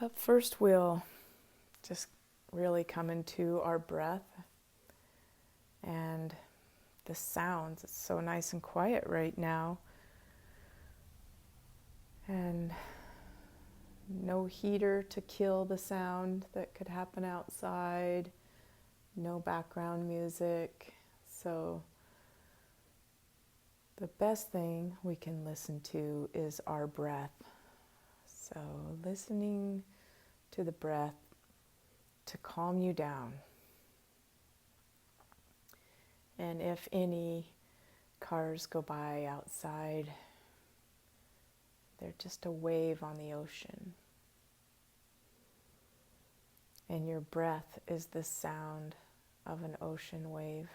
But first we'll just really come into our breath and the sounds. It's so nice and quiet right now. And no heater to kill the sound that could happen outside. No background music. So the best thing we can listen to is our breath. So listening to the breath to calm you down. And if any cars go by outside, they're just a wave on the ocean. And your breath is the sound of an ocean wave.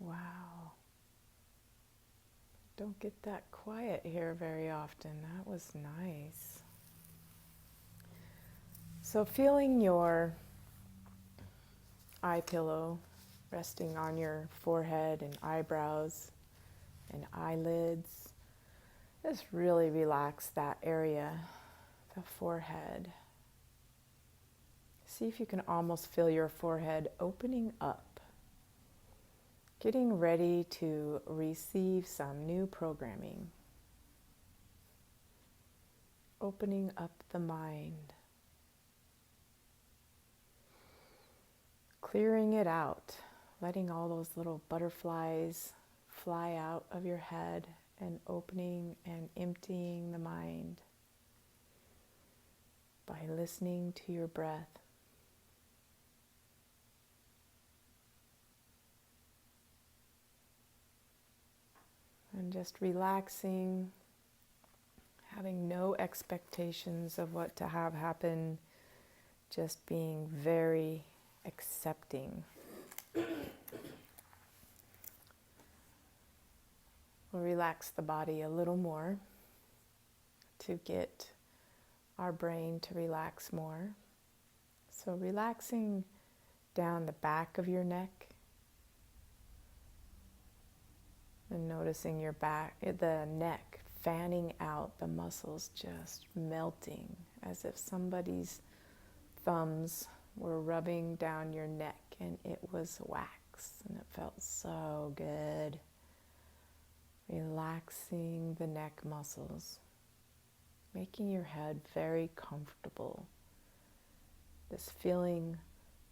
Wow. Don't get that quiet here very often. That was nice. So feeling your eye pillow resting on your forehead and eyebrows and eyelids. Just really relax that area, the forehead. See if you can almost feel your forehead opening up, getting ready to receive some new programming. Opening up the mind. Clearing it out, letting all those little butterflies fly out of your head and opening and emptying the mind by listening to your breath. And just relaxing, having no expectations of what to have happen, just being very accepting. We'll relax the body a little more to get our brain to relax more. So relaxing down the back of your neck and noticing your back, the neck fanning out, the muscles just melting as if somebody's thumbs were rubbing down your neck and it was wax and it felt so good. Relaxing the neck muscles, making your head very comfortable. Just feeling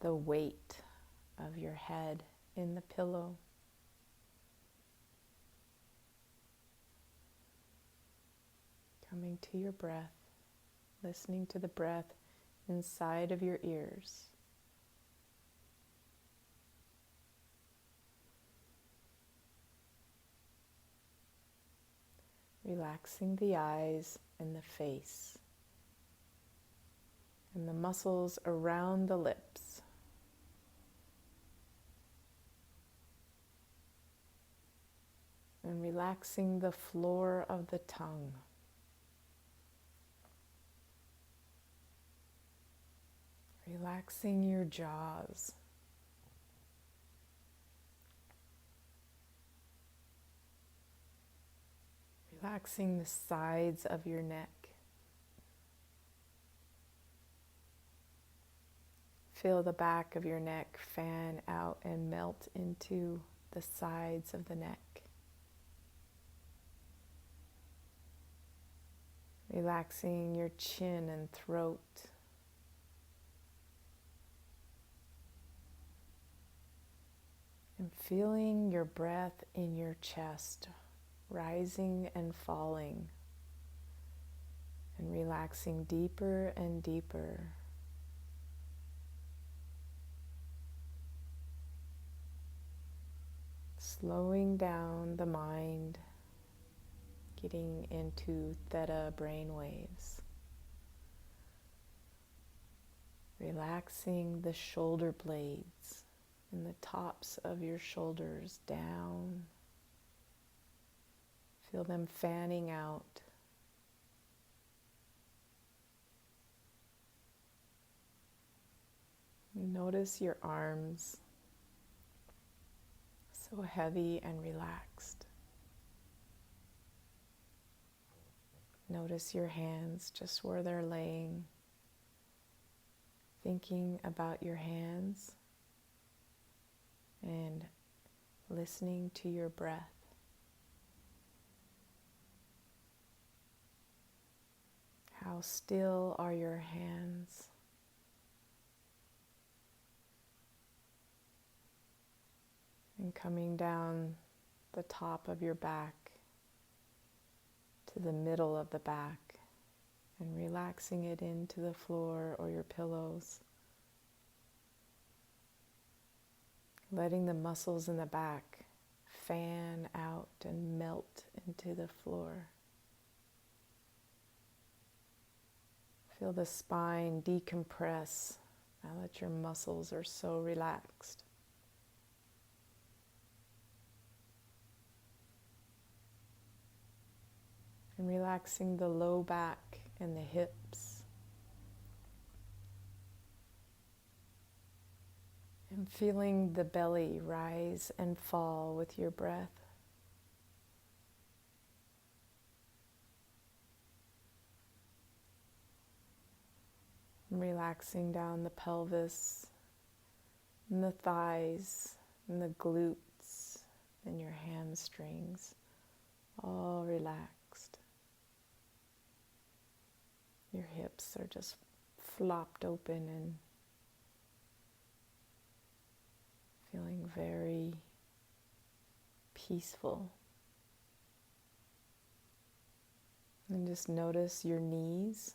the weight of your head in the pillow. Coming to your breath, listening to the breath inside of your ears. Relaxing the eyes and the face and the muscles around the lips. And relaxing the floor of the tongue. Relaxing your jaws. Relaxing the sides of your neck. Feel the back of your neck fan out and melt into the sides of the neck. Relaxing your chin and throat. And feeling your breath in your chest, rising and falling, and relaxing deeper and deeper. Slowing down the mind, getting into theta brain waves. Relaxing the shoulder blades and the tops of your shoulders down. Feel them fanning out. Notice your arms, so heavy and relaxed. Notice your hands just where they're laying. Thinking about your hands and listening to your breath. How still are your hands? And coming down the top of your back to the middle of the back and relaxing it into the floor or your pillows. Letting the muscles in the back fan out and melt into the floor. Feel the spine decompress now that your muscles are so relaxed. And relaxing the low back and the hips. And feeling the belly rise and fall with your breath. And relaxing down the pelvis and the thighs and the glutes and your hamstrings, all relaxed. Your hips are just flopped open and feeling very peaceful. And just notice your knees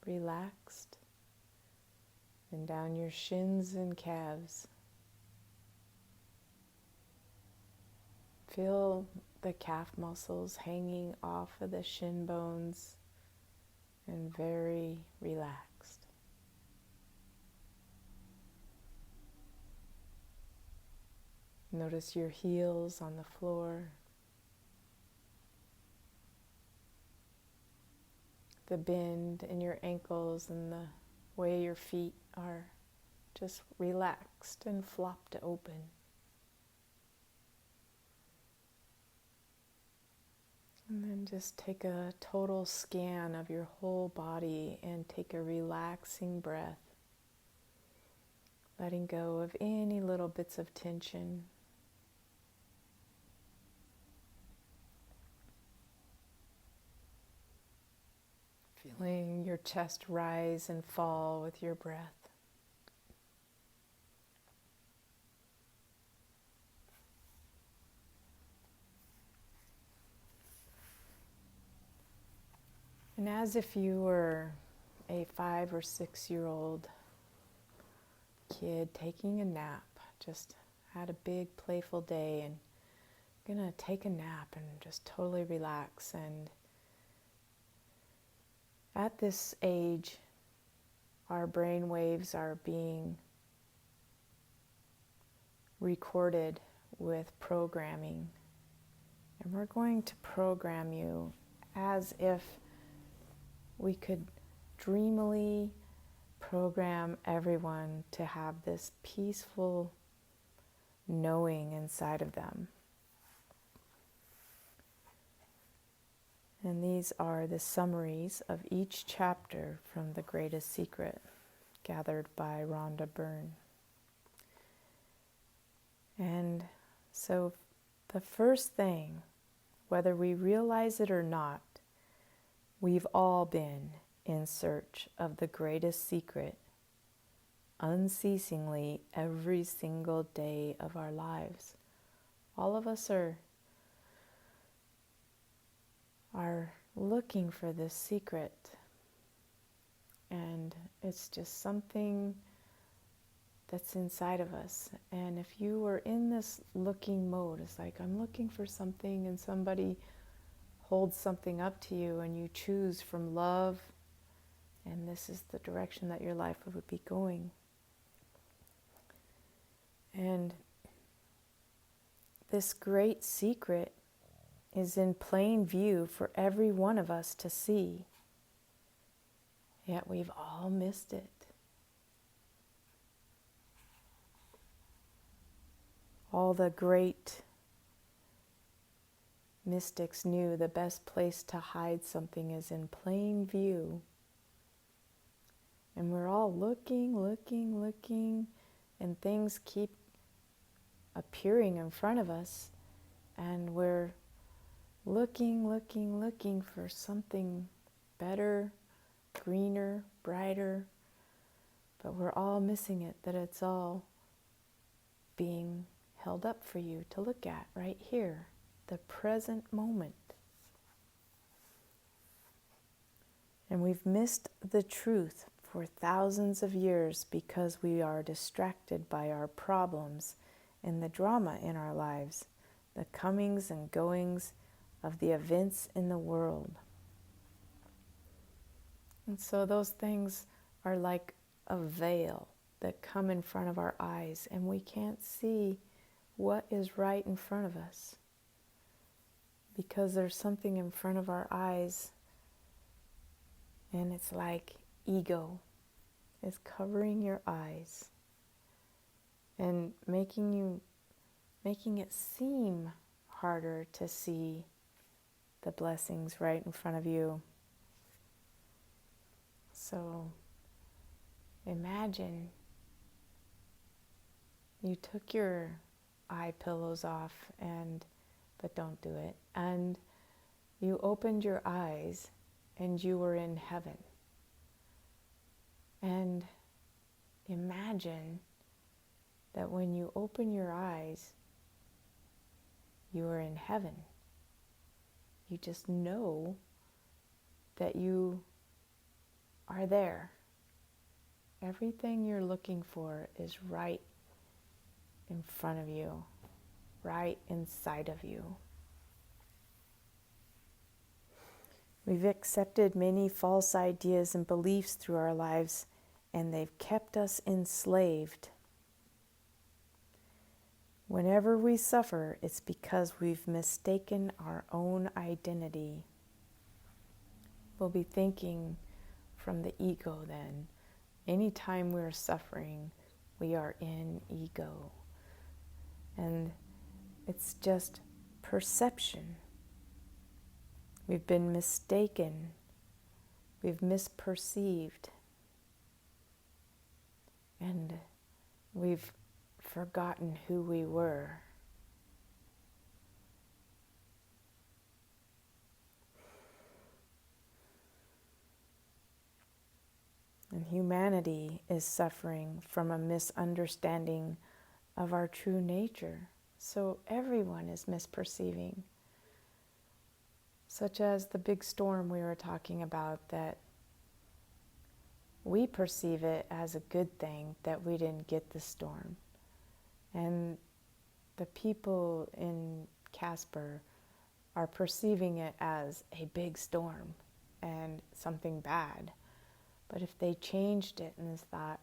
relaxed, and down your shins and calves. Feel the calf muscles hanging off of the shin bones and very relaxed. Notice your heels on the floor, the bend in your ankles and the way your feet are just relaxed and flopped open. And then just take a total scan of your whole body and take a relaxing breath, letting go of any little bits of tension. Feeling your chest rise and fall with your breath. And as if you were a 5 or 6 year old kid taking a nap, just had a big playful day and gonna take a nap and just totally relax. And at this age, our brain waves are being recorded with programming. And we're going to program you as if we could dreamily program everyone to have this peaceful knowing inside of them. And these are the summaries of each chapter from The Greatest Secret, gathered by Rhonda Byrne. And so the first thing, whether we realize it or not, we've all been in search of the greatest secret unceasingly every single day of our lives. All of us are looking for this secret, and it's just something that's inside of us. And if you were in this looking mode, it's like, I'm looking for something, and somebody holds something up to you and you choose from love, and this is the direction that your life would be going. And this great secret is in plain view for every one of us to see, yet we've all missed it. All the great mystics knew the best place to hide something is in plain view. And we're all looking, and things keep appearing in front of us, and we're looking for something better, greener, brighter, but we're all missing it, that it's all being held up for you to look at right here, the present moment. And we've missed the truth for thousands of years because we are distracted by our problems and the drama in our lives, the comings and goings of the events in the world. And so those things are like a veil that come in front of our eyes, and we can't see what is right in front of us because there's something in front of our eyes, and it's like ego is covering your eyes and making it seem harder to see the blessings right in front of you. So imagine you took your eye pillows off, but don't do it, and you opened your eyes and you were in heaven. And imagine that when you open your eyes, you are in heaven. You just know that you are there. Everything you're looking for is right in front of you, right inside of you. We've accepted many false ideas and beliefs through our lives, and they've kept us enslaved. Whenever we suffer, it's because we've mistaken our own identity. We'll be thinking from the ego then. Anytime we're suffering, we are in ego. And it's just perception. We've been mistaken. We've misperceived. And we've forgotten who we were. And humanity is suffering from a misunderstanding of our true nature. So everyone is misperceiving. Such as the big storm we were talking about, that we perceive it as a good thing that we didn't get the storm. And the people in Casper are perceiving it as a big storm and something bad. But if they changed it and thought,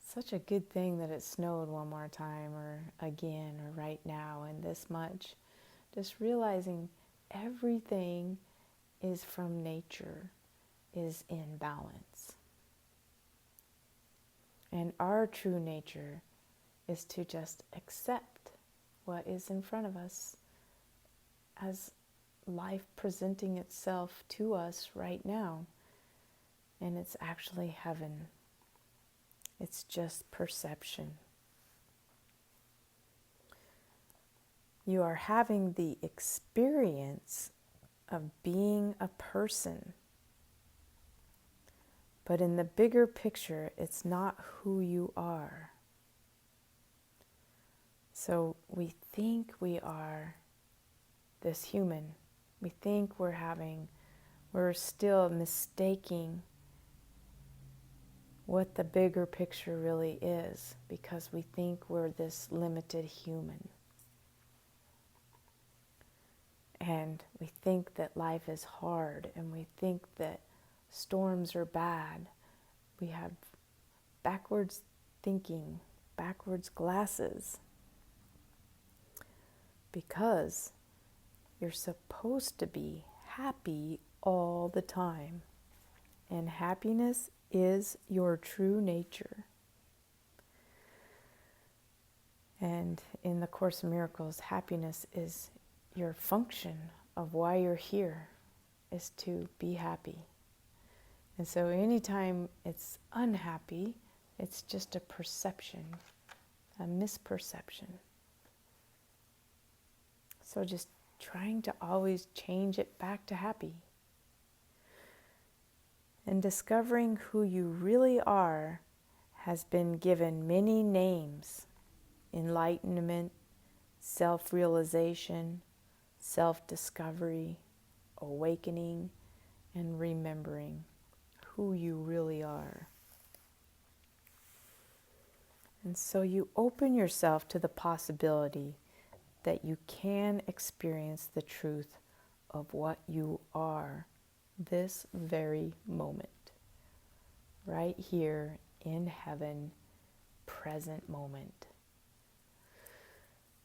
such a good thing that it snowed one more time or again or right now and this much, just realizing everything is from nature, is in balance. And our true nature is to just accept what is in front of us as life presenting itself to us right now. And it's actually heaven. It's just perception. You are having the experience of being a person. But in the bigger picture, it's not who you are. So we think we are this human. We think we're still mistaking what the bigger picture really is, because we think we're this limited human. And we think that life is hard, and we think that storms are bad. We have backwards thinking, backwards glasses, because you're supposed to be happy all the time. And happiness is your true nature. And in the Course in Miracles, happiness is your function of why you're here, is to be happy. And so anytime it's unhappy, it's just a perception, a misperception. So just trying to always change it back to happy. And discovering who you really are has been given many names: enlightenment, self-realization, self-discovery, awakening, and remembering who you really are. And so you open yourself to the possibility that you can experience the truth of what you are this very moment, right here in heaven, present moment.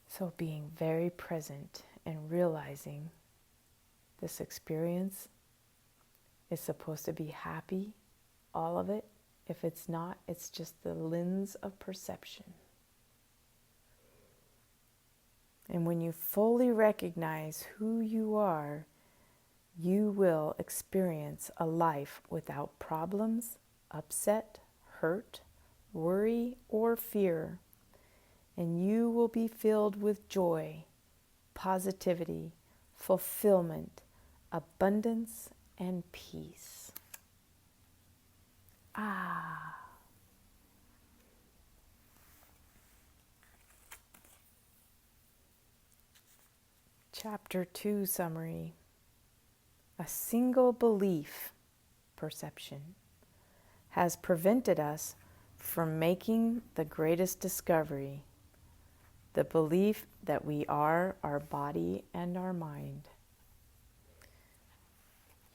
So being very present and realizing this experience is supposed to be happy, all of it. If it's not, it's just the lens of perception. And when you fully recognize who you are, you will experience a life without problems, upset, hurt, worry, or fear. And you will be filled with joy, positivity, fulfillment, abundance, and peace. Chapter 2 summary. A single belief, perception, has prevented us from making the greatest discovery, the belief that we are our body and our mind.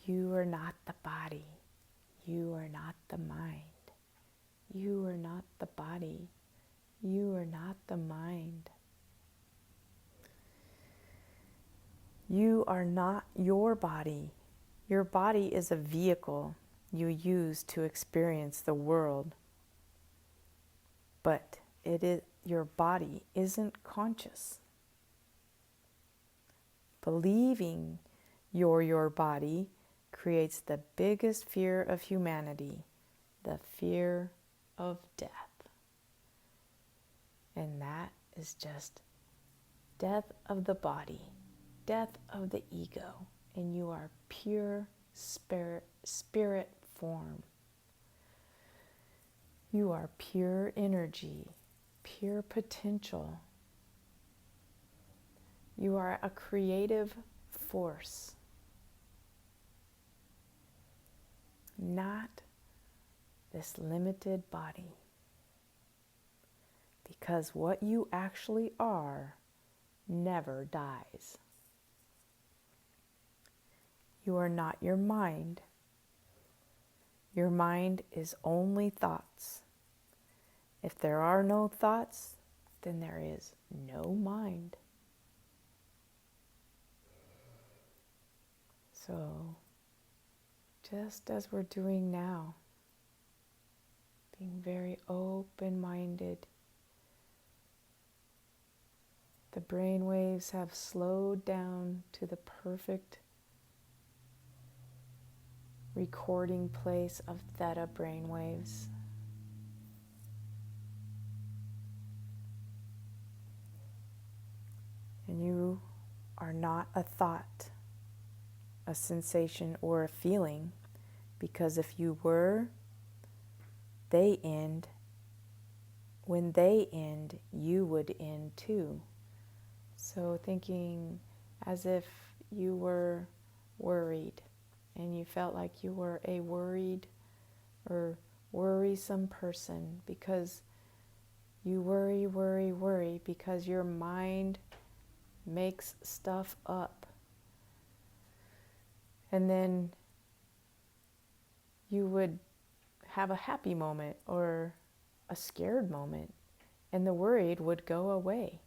You are not the body. You are not the mind. You are not the body. You are not the mind. You are not your body. Your body is a vehicle you use to experience the world. But your body isn't conscious. Believing you're your body creates the biggest fear of humanity, the fear of death. And that is just death of the body, death of the ego, and you are pure spirit form. You are pure energy, pure potential. You are a creative force, not this limited body. Because what you actually are never dies. You are not your mind. Your mind is only thoughts. If there are no thoughts, then there is no mind. So, just as we're doing now, being very open-minded, the brain waves have slowed down to the perfect recording place of theta brain waves. And you are not a thought, a sensation, or a feeling, because if you were, they end. When they end, you would end too. So thinking as if you were worried and you felt like you were a worried or worrisome person because you worry because your mind makes stuff up. And then you would have a happy moment or a scared moment, and the worried would go away.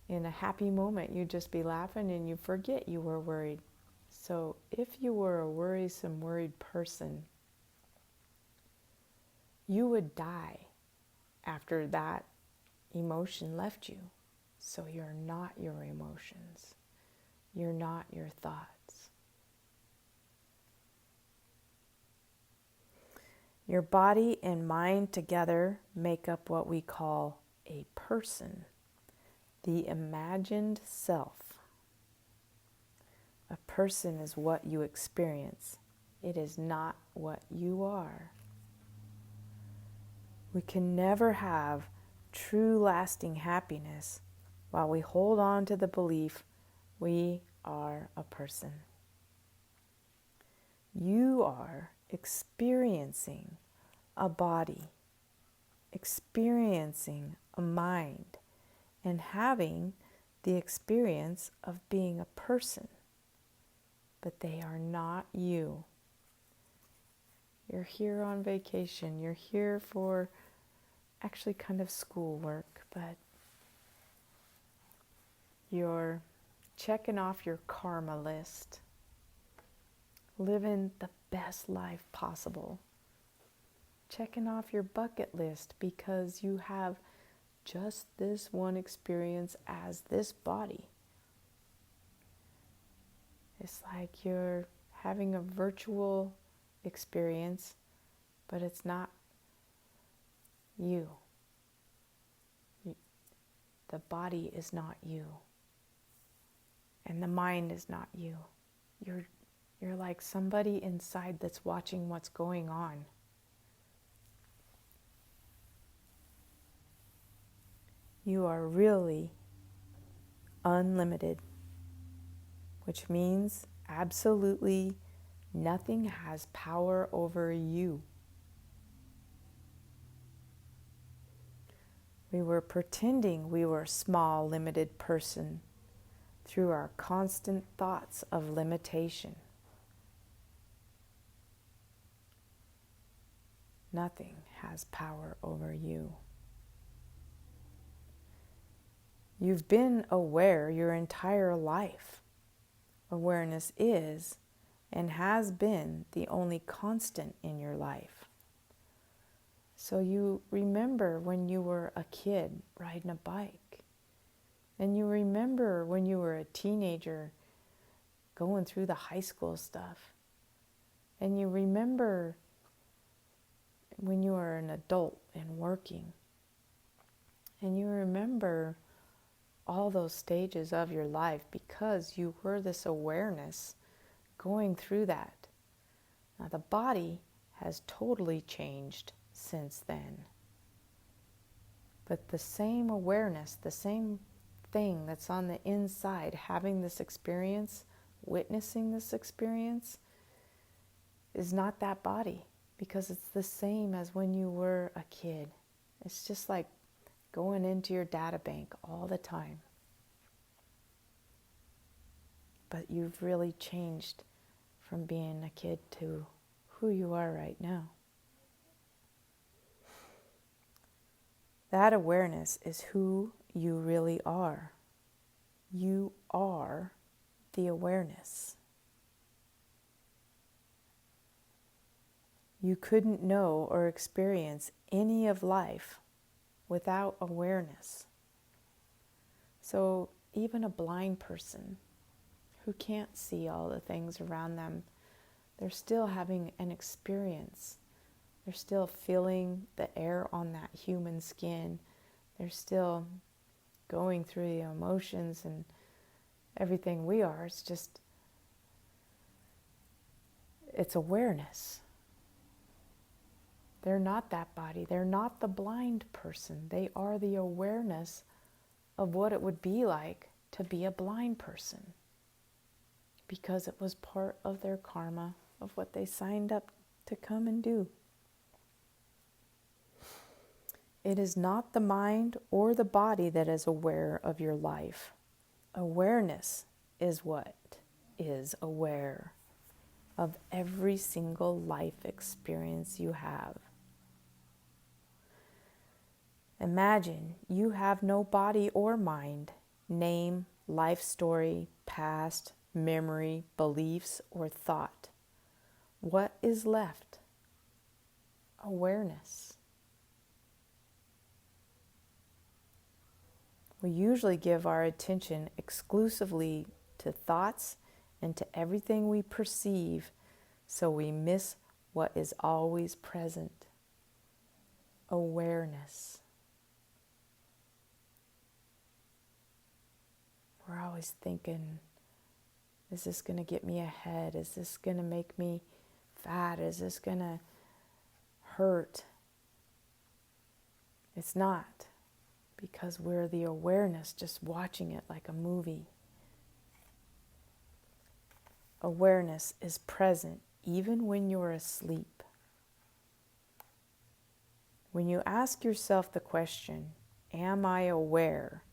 In a happy moment, you'd just be laughing and you forget you were worried. So if you were a worrisome, worried person, you would die after that emotion left you. So you're not your emotions. You're not your thoughts. Your body and mind together make up what we call a person, the imagined self. A person is what you experience. It is not what you are. We can never have true lasting happiness while we hold on to the belief we are a person. You are experiencing a body, experiencing a mind, and having the experience of being a person. But they are not you. You're here on vacation. You're here for actually kind of schoolwork, but you're checking off your karma list, living the best life possible, checking off your bucket list because you have just this one experience as this body. It's like you're having a virtual experience, but it's not you. The body is not you. And the mind is not you. You're like somebody inside that's watching what's going on. You are really unlimited, which means absolutely nothing has power over you. We were pretending we were a small, limited person through our constant thoughts of limitation. Nothing has power over you. You've been aware your entire life. Awareness is and has been the only constant in your life. So you remember when you were a kid riding a bike. And you remember when you were a teenager going through the high school stuff. And you remember when you were an adult and working. And you remember all those stages of your life because you were this awareness going through that. Now the body has totally changed since then. But the same awareness, the same thing that's on the inside, having this experience, witnessing this experience, is not that body, because it's the same as when you were a kid. It's just like going into your data bank all the time. But you've really changed from being a kid to who you are right now. That awareness is who you really are. You are the awareness. You couldn't know or experience any of life without awareness. So even a blind person who can't see all the things around them, they're still having an experience. They're still feeling the air on that human skin. They're still going through the emotions and everything we are. It's just, it's awareness. They're not that body. They're not the blind person. They are the awareness of what it would be like to be a blind person, because it was part of their karma of what they signed up to come and do. It is not the mind or the body that is aware of your life. Awareness is what is aware of every single life experience you have. Imagine you have no body or mind, name, life story, past, memory, beliefs, or thought. What is left? Awareness. We usually give our attention exclusively to thoughts and to everything we perceive, so we miss what is always present. Awareness. We're always thinking, is this going to get me ahead? Is this going to make me fat? Is this going to hurt? It's not, because we're the awareness just watching it like a movie. Awareness is present even when you're asleep. When you ask yourself the question, am I aware?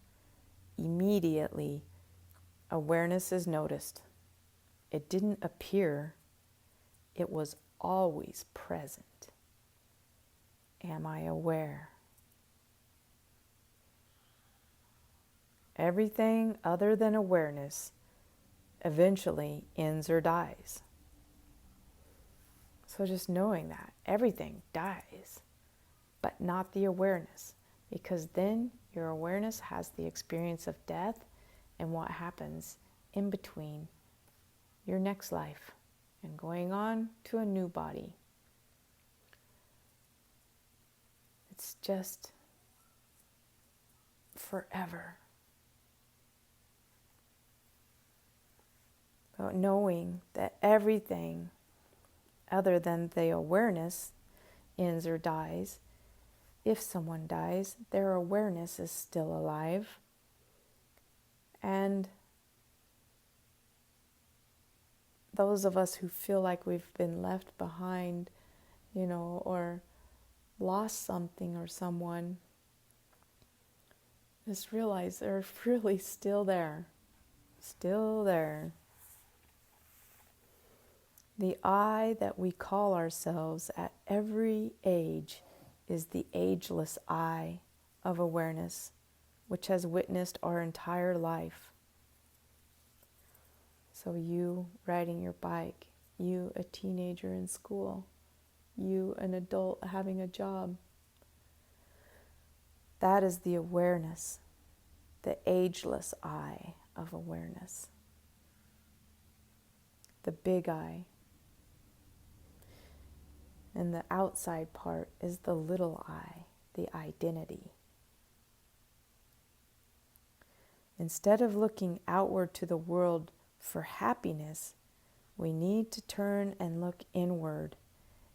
Immediately, awareness is noticed. It didn't appear, it was always present. Am I aware? Everything other than awareness eventually ends or dies. So just knowing that everything dies, but not the awareness, because then your awareness has the experience of death and what happens in between your next life and going on to a new body. It's just forever. But knowing that everything other than the awareness ends or dies, if someone dies, their awareness is still alive. And those of us who feel like we've been left behind, or lost something or someone, just realize they're really still there. Still there. The I that we call ourselves at every age is the ageless I of awareness, which has witnessed our entire life. So you riding your bike, you a teenager in school, you an adult having a job. That is the awareness, the ageless I of awareness. The big I. And the outside part is the little I, the identity. Instead of looking outward to the world for happiness, we need to turn and look inward.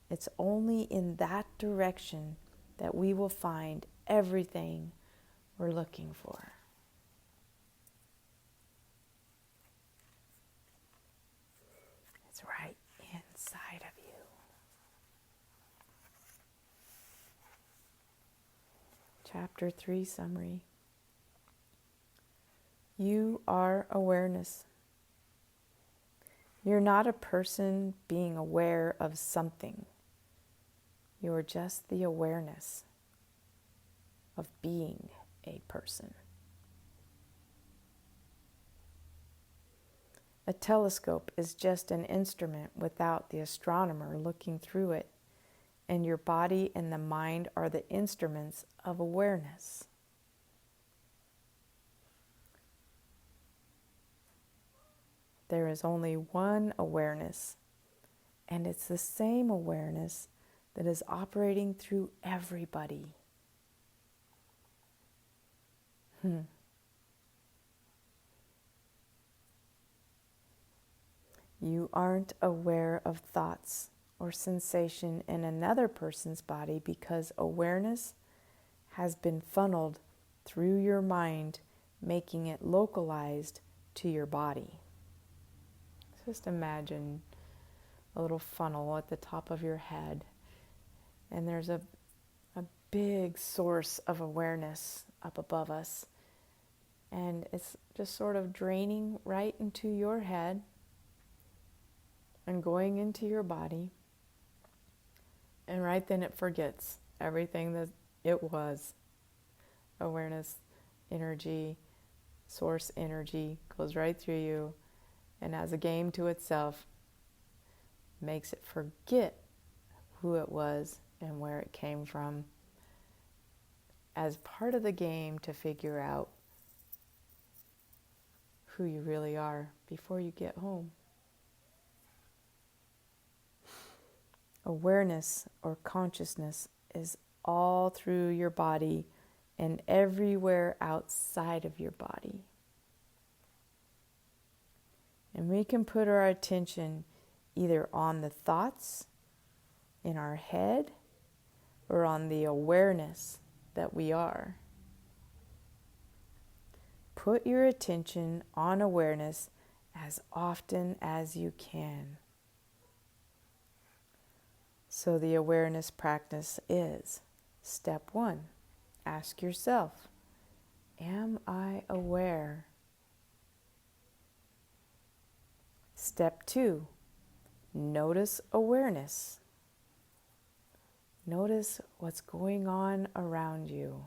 It's only in that direction that we will find everything we're looking for. It's right inside of you. Chapter 3 summary. You are awareness. You're not a person being aware of something. You're just the awareness of being a person. A telescope is just an instrument without the astronomer looking through it, and your body and the mind are the instruments of awareness. There is only one awareness, and it's the same awareness that is operating through everybody. You aren't aware of thoughts or sensation in another person's body because awareness has been funneled through your mind, making it localized to your body. Just imagine a little funnel at the top of your head, and there's a big source of awareness up above us, and it's just sort of draining right into your head and going into your body. And right then it forgets everything that it was. Awareness, energy, source energy goes right through you, and as a game to itself, makes it forget who it was and where it came from, as part of the game to figure out who you really are before you get home. Awareness or consciousness is all through your body and everywhere outside of your body. And we can put our attention either on the thoughts in our head or on the awareness that we are. Put your attention on awareness as often as you can. So the awareness practice is, step 1, ask yourself, am I aware? Step 2, notice awareness. Notice what's going on around you,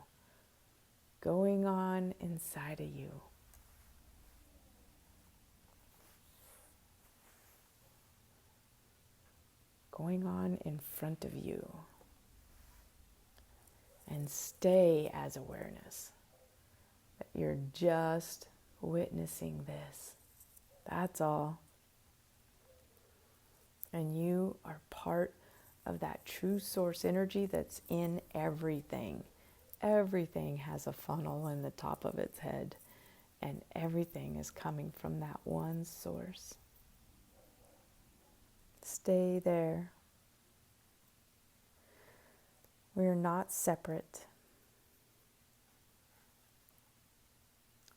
going on inside of you. Going on in front of you. And stay as awareness. That you're just witnessing this. That's all. And you are part of that true source energy that's in everything. Everything has a funnel in the top of its head, and everything is coming from that one source. Stay there. We're not separate.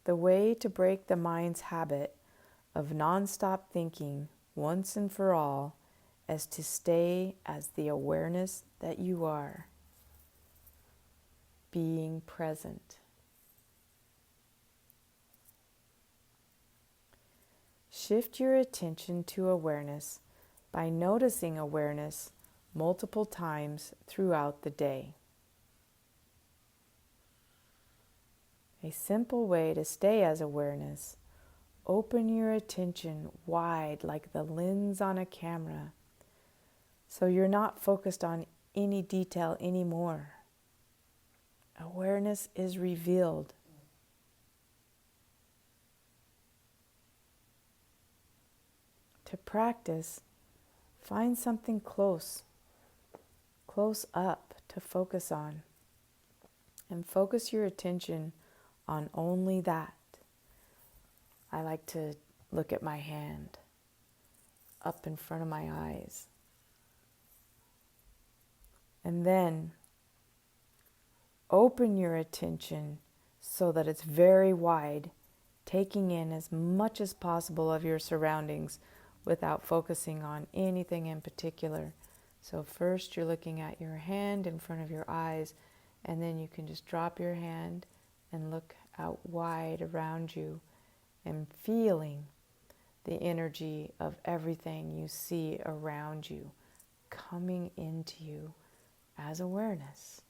The way to break the mind's habit of nonstop thinking once and for all is to stay as the awareness that you are, being present. Shift your attention to awareness by noticing awareness multiple times throughout the day. A simple way to stay as awareness: open your attention wide like the lens on a camera, so you're not focused on any detail anymore. Awareness is revealed. To practice, find something close up to focus on, and focus your attention on only that. I like to look at my hand up in front of my eyes. And then open your attention so that it's very wide, taking in as much as possible of your surroundings without focusing on anything in particular. So first you're looking at your hand in front of your eyes, and then you can just drop your hand and look out wide around you and feeling the energy of everything you see around you coming into you as awareness.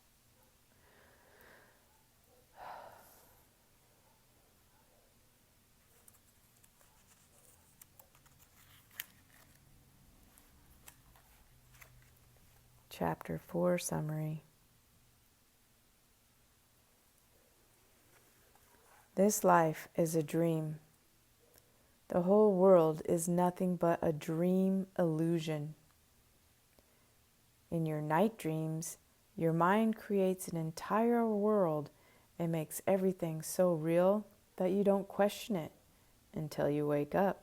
Chapter 4 Summary. This life is a dream. The whole world is nothing but a dream illusion. In your night dreams, your mind creates an entire world and makes everything so real that you don't question it until you wake up.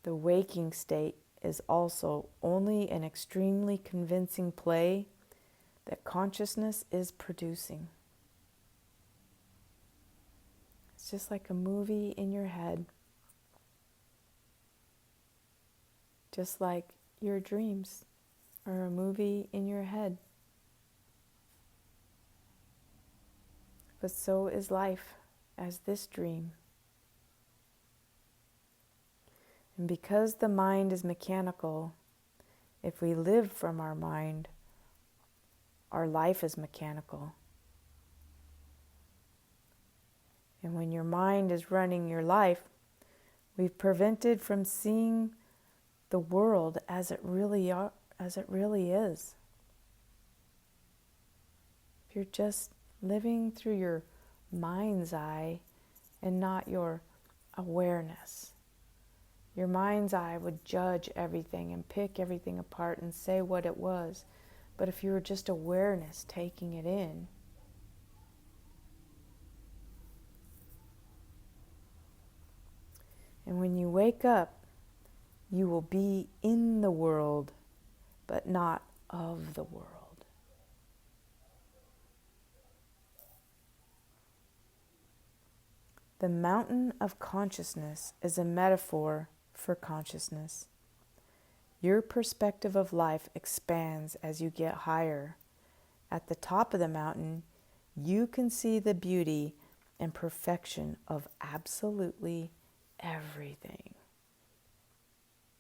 The waking state is also only an extremely convincing play that consciousness is producing. It's just like a movie in your head. Just like your dreams are a movie in your head. But so is life as this dream. And because the mind is mechanical, if we live from our mind, our life is mechanical. And when your mind is running your life, we've prevented from seeing the world as it really is. If you're just living through your mind's eye and not your awareness. Your mind's eye would judge everything and pick everything apart and say what it was. But if you were just awareness, taking it in, and when you wake up, you will be in the world, but not of the world. The mountain of consciousness is a metaphor for consciousness. Your perspective of life expands as you get higher. At the top of the mountain, you can see the beauty and perfection of absolutely everything,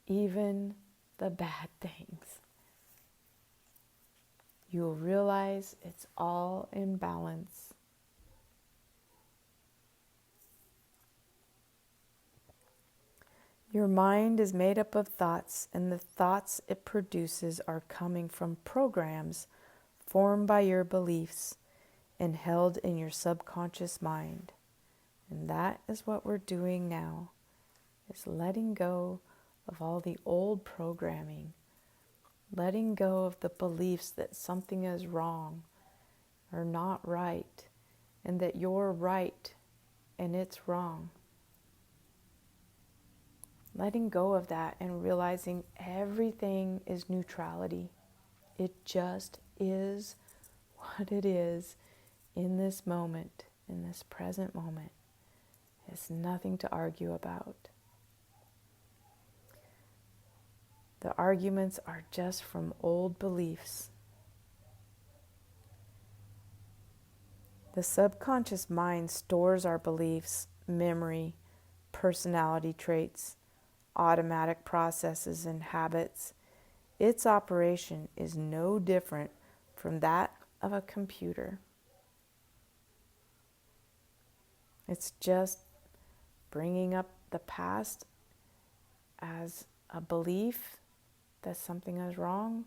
even the bad things. You'll realize it's all in balance. Your mind is made up of thoughts, and the thoughts it produces are coming from programs formed by your beliefs and held in your subconscious mind. And that is what we're doing now, is letting go of all the old programming, letting go of the beliefs that something is wrong or not right, and that you're right and it's wrong. Letting go of that and realizing everything is neutrality. It just is what it is in this moment, in this present moment. It's nothing to argue about. The arguments are just from old beliefs. The subconscious mind stores our beliefs, memory, personality traits, automatic processes, and habits. Its operation is no different from that of a computer. It's just bringing up the past as a belief that something is wrong,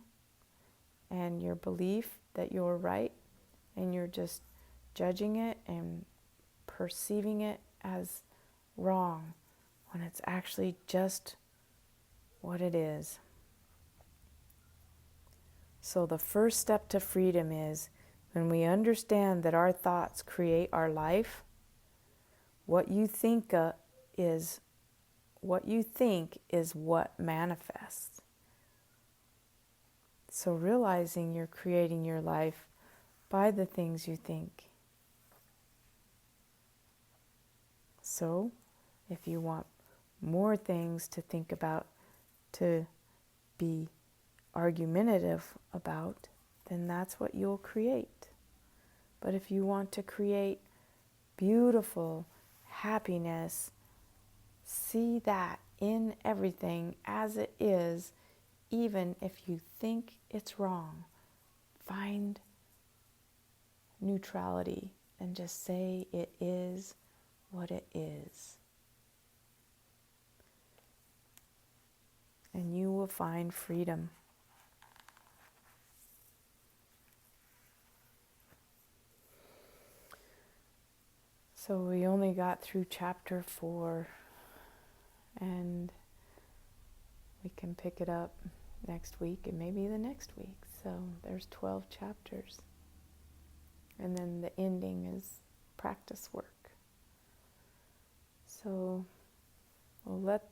and your belief that you're right, and you're just judging it and perceiving it as wrong when it's actually just what it is. So the first step to freedom is when we understand that our thoughts create our life. What you think is what manifests. So realizing you're creating your life by the things you think. So if you want more things to think about, to be argumentative about, then that's what you'll create. But if you want to create beautiful happiness, see that in everything as it is, even if you think it's wrong. Find neutrality and just say it is what it is. And you will find freedom. So we only got through chapter 4, and we can pick it up next week and maybe the next week. So there's 12 chapters. And then the ending is practice work. So we'll let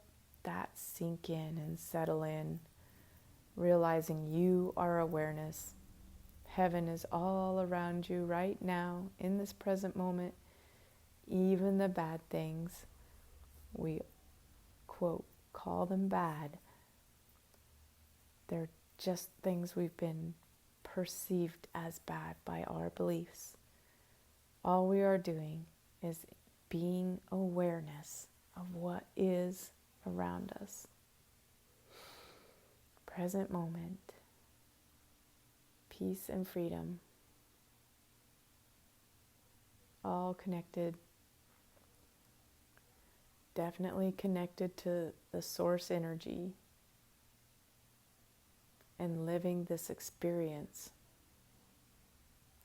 that sink in and settle in, realizing you are awareness. Heaven is all around you right now in this present moment. Even the bad things, we quote, call them bad. They're just things we've been perceived as bad by our beliefs. All we are doing is being awareness of what is around us. Present moment, peace and freedom, all connected, definitely connected to the source energy, and living this experience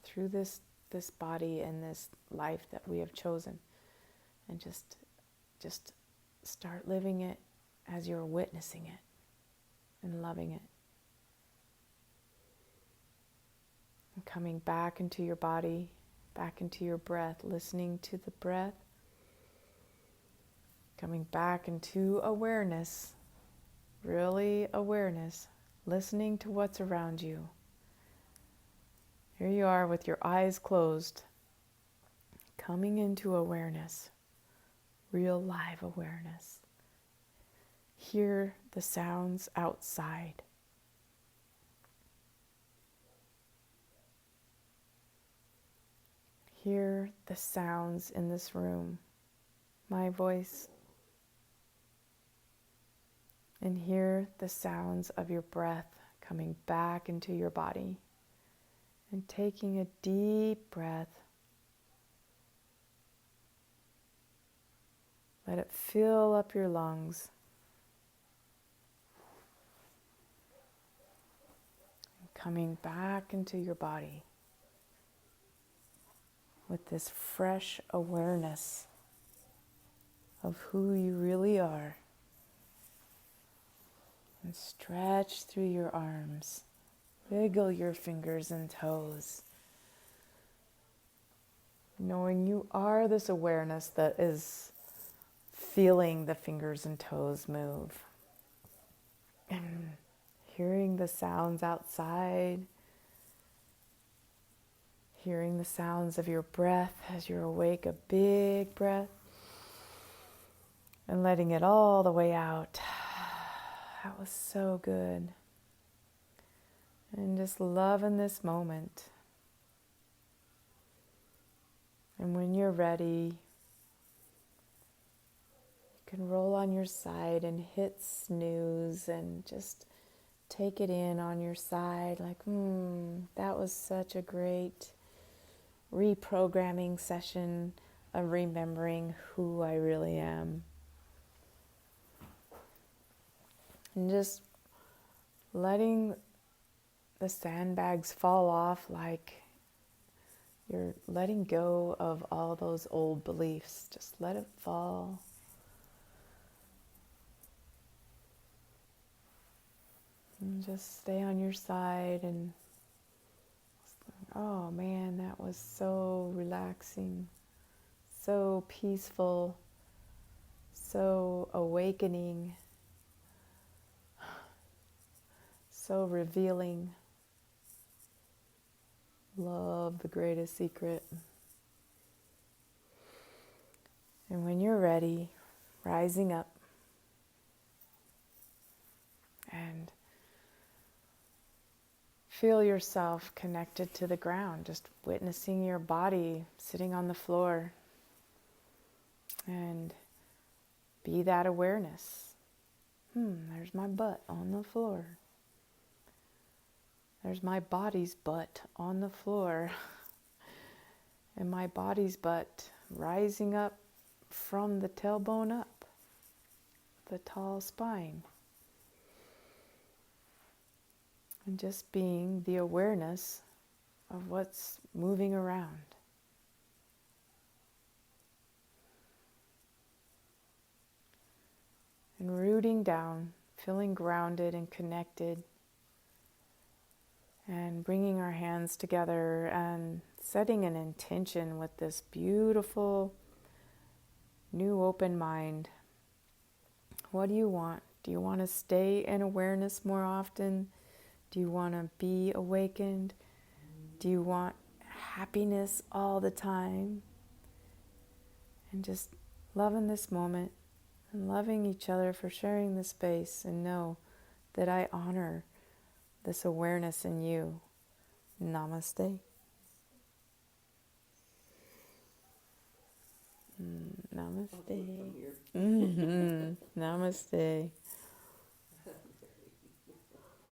through this this body and this life that we have chosen, and just start living it as you're witnessing it and loving it. And coming back into your body, back into your breath, listening to the breath. Coming back into awareness, really awareness, listening to what's around you. Here you are with your eyes closed, coming into awareness, real live awareness. Hear the sounds outside. Hear the sounds in this room, my voice. And hear the sounds of your breath coming back into your body. And taking a deep breath. Let it fill up your lungs. And coming back into your body with this fresh awareness of who you really are. And stretch through your arms. Wiggle your fingers and toes. Knowing you are this awareness that is feeling the fingers and toes move. And hearing the sounds outside. Hearing the sounds of your breath as you're awake, a big breath. And letting it all the way out. That was so good. And just loving this moment. And when you're ready, you can roll on your side and hit snooze and just take it in on your side like, that was such a great reprogramming session of remembering who I really am. And just letting the sandbags fall off like you're letting go of all those old beliefs. Just let it fall. And just stay on your side and, oh man, that was so relaxing, so peaceful, so awakening, so revealing. Love, the greatest secret. And when you're ready, rising up and feel yourself connected to the ground, just witnessing your body sitting on the floor, and be that awareness. There's my butt on the floor. There's my body's butt on the floor. And my body's butt rising up from the tailbone up, the tall spine. And just being the awareness of what's moving around. And rooting down, feeling grounded and connected. And bringing our hands together and setting an intention with this beautiful new open mind. What do you want? Do you want to stay in awareness more often? Do you want to be awakened? Do you want happiness all the time? And just loving this moment and loving each other for sharing this space, and know that I honor this awareness in you. Namaste. Namaste. Namaste.